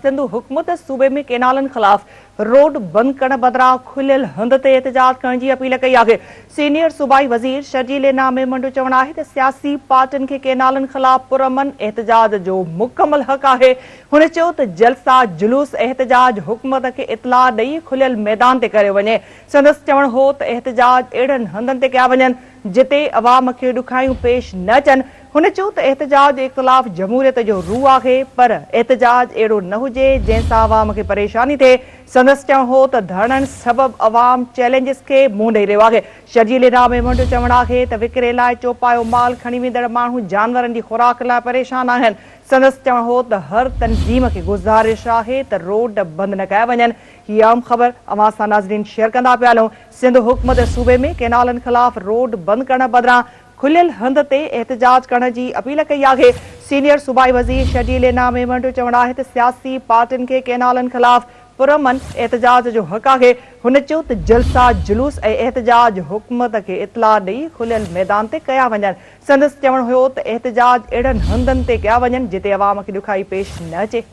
सिंध हुकूमत सूबे में केनालन खिलाफ रोड बंद करण बदिरां खुलियल हंध ते एहतजाज करण जी अपील कई आहे। सीनियर सूबाई वज़ीर शर्जील नामे मंडो चवण आहे त सियासी पार्टियुनि खे केनालन खिलाफ पुरअमन एहतजाज जो मुकमल हक़ आहे। हुन चयो त जलसा जुलूस एहतजाज हुकूमत खे इतला ॾेई खुलियल मैदान ते करे वञे। संदसि चवण हो त एहतजाज अहिड़नि हंधनि ते कया वञनि जिते अवाम खे ॾुखाइयूं पेश न अचनि। हुन चयो त एहतजाज इख़्तिलाफ़ जमहूरियत जो रूह आहे, पर एहतजाज अहिड़ो न हुजे जंहिंसां अवाम खे परेशानी थिए। संदसि चवण हो त धरणनि सबबि अवाम चैलेंजिस खे मुंहुं ॾेई रहियो आहे। शर्जील नामे मंडो चवण आहे त विकिरे लाइ चौपायो माल खणी वेंदड़ माण्हू जानवरनि जी खुराक लाइ परेशान आहिनि। संदसि चवण हो त हर तंज़ीम खे गुज़ारिश आहे त रोड बंदि न कया वञनि। हीअ आम ख़बर अवां सां नाज़रीन शेयर कंदा पिया हलूं। सिंध हुकूमत सूबे में केनालनि खिलाफ़ रोड बंदि करण बदिरां खुलियल हंध ते एहतजाज करण जी अपील कई आहे। सीनियर सूबाई वज़ीर शर्जील नामे मंडो चवण आहे त सियासी पार्टियुनि खे केनालनि खिलाफ़ पुरअमन एहतजाज जो हक़ आहे। हुन चयो त जलसा जुलूस ऐं एहतजाज हुकूमत खे इतला ॾेई खुलियल मैदान ते कया वञनि। संदसि चवण हुयो त एहतजाज अहिड़नि हंधनि ते कया वञनि जिते अवाम खे ॾुखाई पेश न अचे।